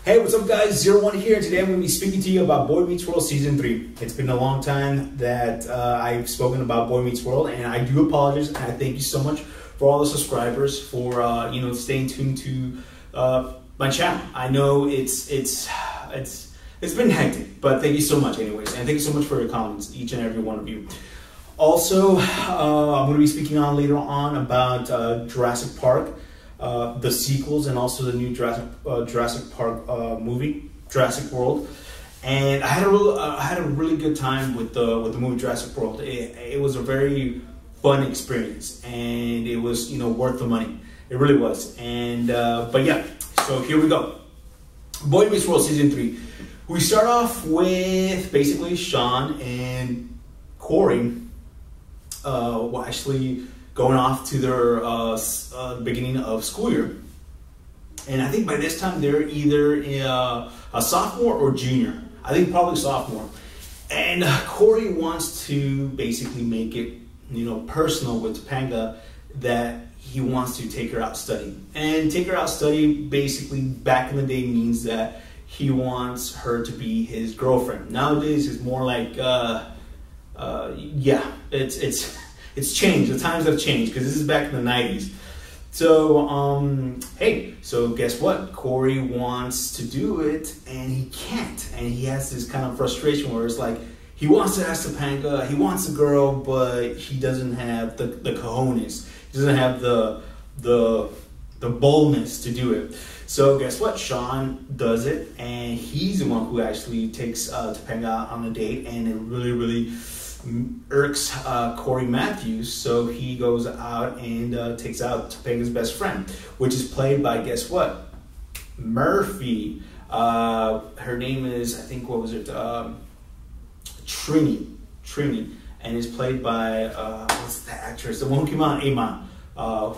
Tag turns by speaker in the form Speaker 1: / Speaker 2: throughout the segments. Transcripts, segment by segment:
Speaker 1: Hey, what's up guys? Zero One here. Today I'm going to be speaking to you about Boy Meets World Season 3. It's been a long time that I've spoken about Boy Meets World, and I do apologize, and I thank you so much for all the subscribers for staying tuned to my channel. I know it's been hectic, but thank you so much anyways, and thank you so much for your comments, each and every one of you. Also, I'm going to be speaking on later on about Jurassic Park. The sequels, and also the new Jurassic Park movie, Jurassic World, and I had a really good time with the movie Jurassic World. It was a very fun experience, and it was worth the money. It really was. And but yeah, so here we go. Boy Meets World Season 3. We start off with basically Sean and Corey. Actually going off to their beginning of school year. And I think by this time they're either a sophomore or junior. I think probably sophomore. And Corey wants to basically make it, personal with Topanga that he wants to take her out studying. And take her out studying basically back in the day means that he wants her to be his girlfriend. Nowadays it's more like, it's changed. The times have changed because this is back in the 90s. So, hey, so guess what? Corey wants to do it and he can't. And he has this kind of frustration where it's like, he wants to ask Topanga, he wants a girl, but he doesn't have the cojones. He doesn't have the boldness to do it. So guess what? Sean does it, and he's the one who actually takes Topanga out on a date, and it really irks Corey Matthews, so he goes out and takes out Topanga's best friend, which is played by, guess what? Murphy. Her name is, I think, what was it? Trini, and is played by what's the actress? The one who came out,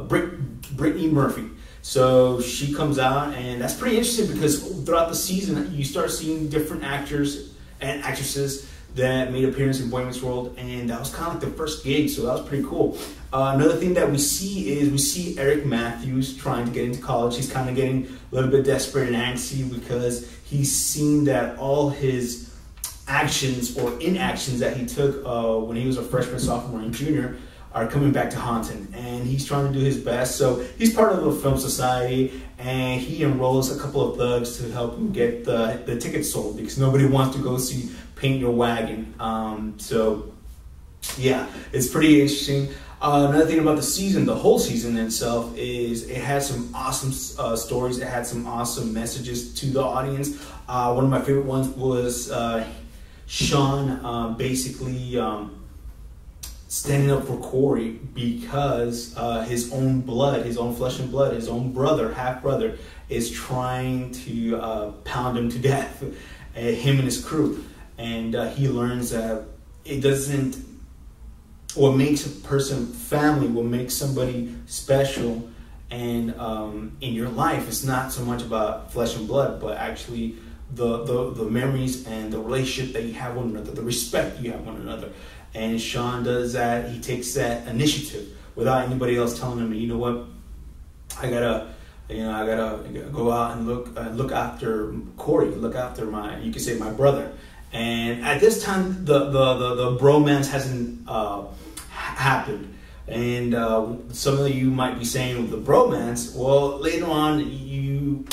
Speaker 1: Brittany Murphy. So she comes out, and that's pretty interesting because throughout the season you start seeing different actors and actresses that made appearance in Boy Meets World, and that was kind of like the first gig, so that was pretty cool. Another thing that we see Eric Matthews trying to get into college. He's kind of getting a little bit desperate and angsty because he's seen that all his actions or inactions that he took when he was a freshman, sophomore, and junior are coming back to haunt him, and he's trying to do his best. So he's part of the film society, and he enrolls a couple of thugs to help him get the tickets sold because nobody wants to go see Paint Your Wagon. So yeah, it's pretty interesting. Another thing about the season, the whole season itself, is it had some awesome stories. It had some awesome messages to the audience. One of my favorite ones was Sean basically standing up for Corey because his own blood, his own flesh and blood, his own brother, half brother, is trying to pound him to death, him and his crew. And he learns that it doesn't, what makes a person family, what makes somebody special and in your life, it's not so much about flesh and blood, but actually the memories and the relationship that you have with one another, the respect you have one another. And Sean does that. He takes that initiative without anybody else telling him, you know what, I gotta go out and look after Corey, look after you could say my brother. And at this time, the bromance hasn't happened. And some of you might be saying the bromance. Well, later on, you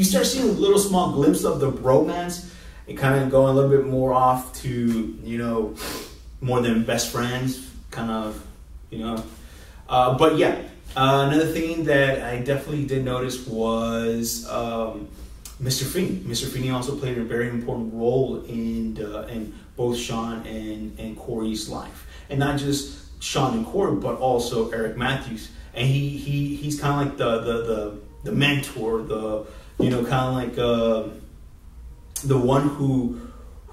Speaker 1: start seeing a little small glimpse of the bromance, and kind of going a little bit more off to more than best friends, kind of, but yeah, another thing that I definitely did notice was Mr. Feeney. Mr. Feeney also played a very important role in both Sean and Corey's life, and not just Sean and Corey, but also Eric Matthews. And he's kind of like the mentor, kind of like the one who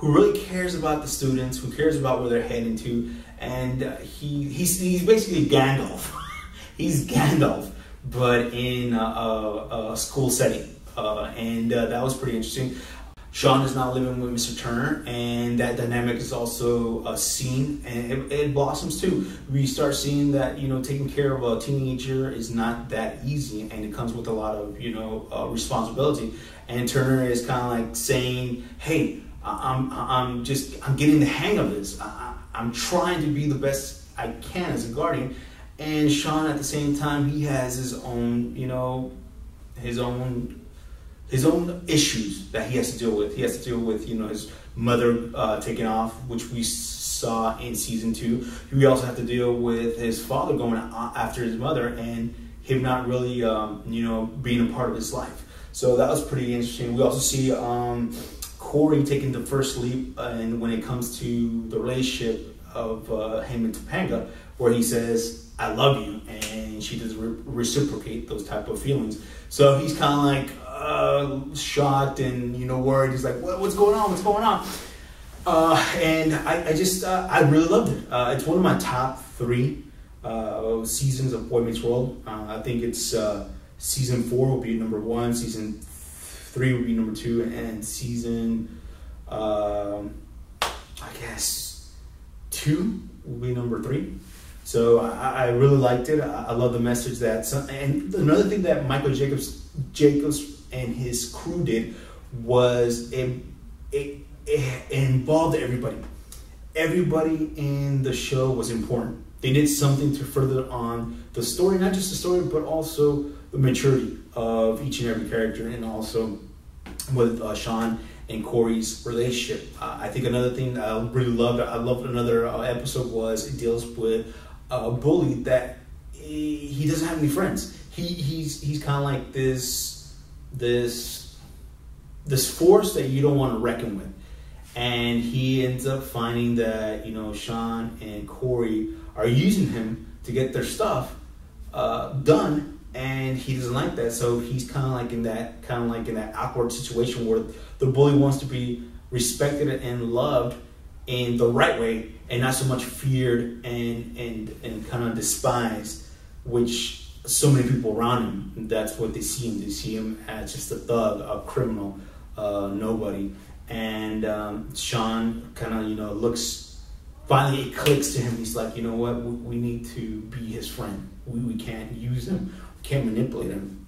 Speaker 1: really cares about the students, who cares about where they're heading to, and he's basically Gandalf. He's Gandalf, but in a school setting, and that was pretty interesting. Sean is now living with Mr. Turner, and that dynamic is also seen, and it blossoms too. We start seeing that, you know, taking care of a teenager is not that easy, and it comes with a lot of, you know, responsibility. And Turner is kind of like saying, "Hey, I'm getting the hang of this. I'm trying to be the best I can as a guardian." And Sean, at the same time, he has his own, you know, his own issues that he has to deal with. He has to deal with, you know, his mother taking off, which we saw in season 2. We also have to deal with his father going after his mother and him not really, you know, being a part of his life. So that was pretty interesting. We also see Corey taking the first leap, and when it comes to the relationship of him and Topanga, where he says, "I love you," and she doesn't reciprocate those type of feelings. So he's kind of like shocked and, you know, worried. He's like, "What's going on? What's going on?" And I really loved it. It's one of my top 3 seasons of Boy Meets World. I think it's season 4 will be number 1, season 3 will be number 2, and season I guess 2 will be number 3. So I really liked it. I love the message that, and another thing that Michael Jacobs and his crew did was it involved everybody. Everybody in the show was important. They did something to further on the story, not just the story, but also the maturity of each and every character, and also with Sean and Corey's relationship. I think another thing that I really loved, another episode was it deals with a bully that he doesn't have any friends. He's kind of like this force that you don't want to reckon with, and he ends up finding that, you know, Sean and Corey are using him to get their stuff done, and he doesn't like that. So he's kind of like in that awkward situation where the bully wants to be respected and loved in the right way, and not so much feared and kind of despised, which so many people around him, that's what they see him. They see him as just a thug, a criminal, nobody. And Sean kind of, you know, looks, finally it clicks to him. He's like, you know what, we need to be his friend. We can't use him, we can't manipulate him.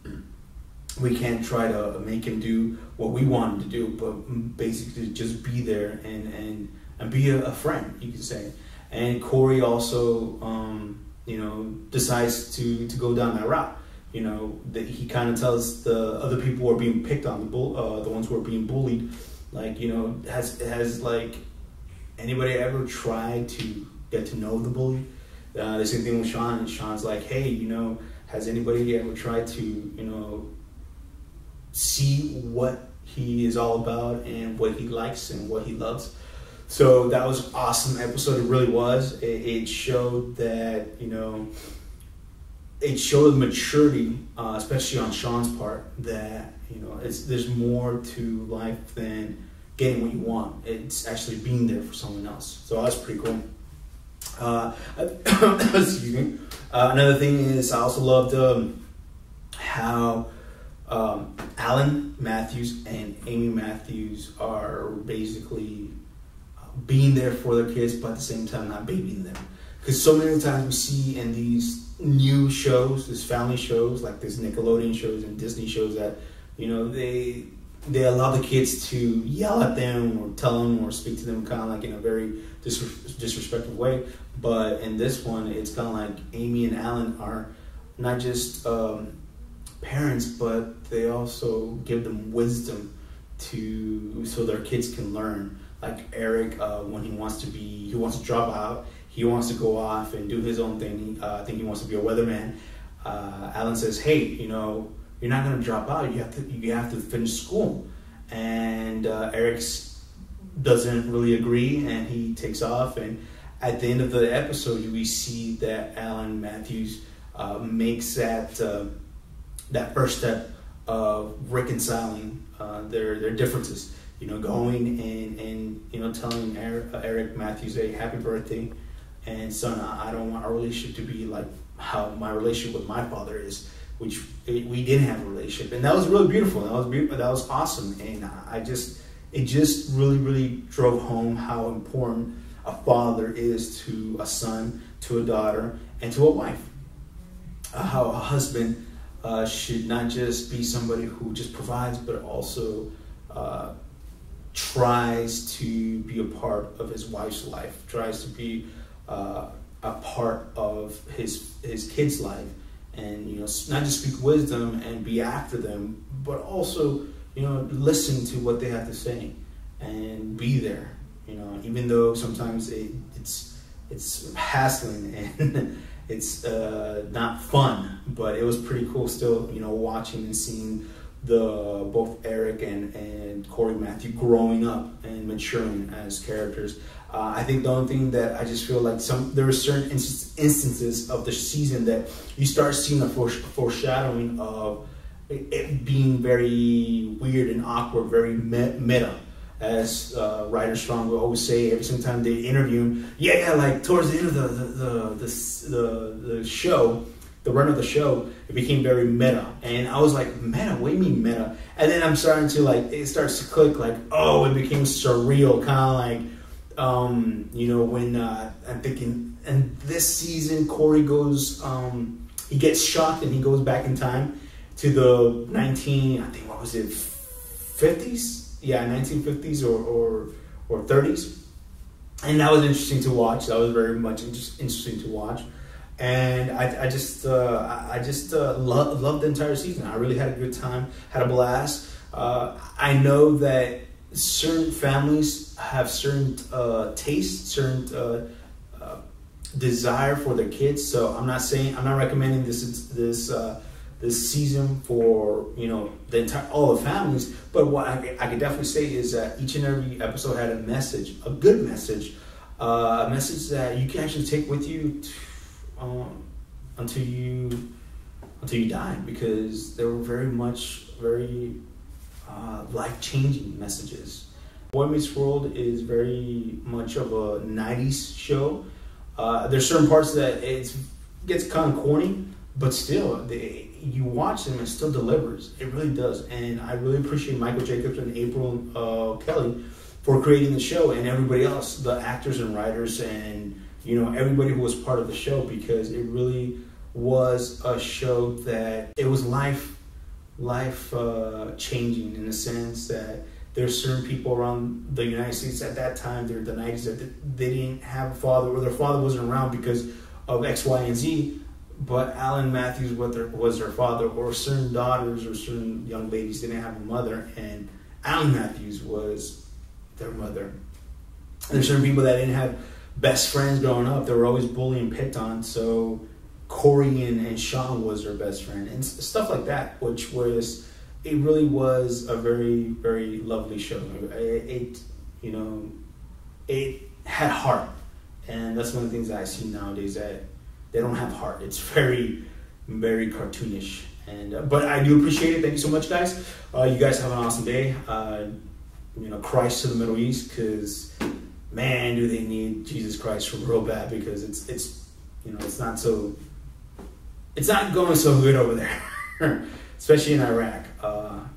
Speaker 1: We can't try to make him do what we want him to do, but basically just be there and be a friend, you could say. And Corey also, you know, decides to go down that route. You know, that he kind of tells the other people who are being picked on, the ones who are being bullied, like, you know, has like anybody ever tried to get to know the bully? The same thing with Sean. And Sean's like, hey, you know, has anybody ever tried to, you know, see what he is all about and what he likes and what he loves? So that was an awesome episode. It really was. It showed that, you know, it showed maturity, especially on Sean's part, that, you know, there's more to life than getting what you want. It's actually being there for someone else. So that's pretty cool. Excuse me. Another thing is I also loved how Alan Matthews and Amy Matthews are basically being there for their kids, but at the same time not babying them. Because so many times we see in these new shows, these family shows, like this Nickelodeon shows and Disney shows, that, you know, they allow the kids to yell at them or tell them or speak to them kind of like in a very disrespectful way. But in this one, it's kind of like Amy and Alan are not just parents, but they also give them wisdom so their kids can learn. Like Eric, when he wants to drop out, he wants to go off and do his own thing. I think he wants to be a weatherman. Alan says, hey, you know, you're not going to drop out. You have to finish school. And Eric doesn't really agree, and he takes off. And at the end of the episode, we see that Alan Matthews makes that first step of reconciling their differences. You know, going and you know, telling Eric Matthews, hey, happy birthday, and son, I don't want our relationship to be like how my relationship with my father is, which we didn't have a relationship. And that was really beautiful. That was awesome. And it it just really drove home how important a father is to a son, to a daughter, and to a wife. How a husband should not just be somebody who just provides, but also tries to be a part of his wife's life, tries to be a part of his kid's life, and not just speak wisdom and be after them, but also listen to what they have to say and be there. Even though sometimes it's hassling and it's not fun, but it was pretty cool still, watching and seeing both Eric and Cory Matthew growing up and maturing as characters. I think the only thing that I just feel like there were certain instances of the season that you start seeing a foreshadowing of it being very weird and awkward, very meta. As Ryder Strong will always say every single time they interview him, like towards the end of the show, the run of the show, it became very meta. And I was like, meta? What do you mean meta? And then I'm starting to it starts to click it became surreal, kind of when I'm thinking, and this season Cory goes, he gets shocked and he goes back in time to the 50s? Yeah, 1950s or 30s. And that was interesting to watch. That was very much interesting to watch. And I just loved the entire season. I really had a good time, had a blast. I know that certain families have certain tastes, certain desire for their kids. So I'm not recommending this season for all the families. But what I could definitely say is that each and every episode had a message, a good message, a message that you can actually take with you until you die, because they were very life-changing messages. Boy Meets World is very much of a 90s show. There's certain parts that it gets kind of corny, but still, you watch them, it still delivers. It really does. And I really appreciate Michael Jacobs and April Kelly for creating the show, and everybody else, the actors and writers, and everybody who was part of the show, because it really was a show that it was life changing, in the sense that there's certain people around the United States at that time, during the 90s, that they didn't have a father, or their father wasn't around because of X, Y, and Z. But Alan Matthews was their father, or certain daughters or certain young ladies didn't have a mother, and Alan Matthews was their mother. There's certain people that didn't have best friends growing up. They were always bullied and picked on, so Cory and Sean was their best friend, and stuff like that, it really was a very, very lovely show. It had heart, and that's one of the things that I see nowadays, that they don't have heart. It's very, very cartoonish. But I do appreciate it. Thank you so much, guys. You guys have an awesome day. Christ to the Middle East, because man, do they need Jesus Christ real bad, because it's not going so good over there, especially in Iraq,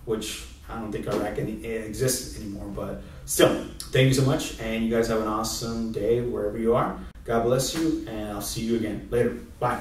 Speaker 1: which I don't think Iraq exists anymore. But still, thank you so much, and you guys have an awesome day wherever you are. God bless you, and I'll see you again later. Bye.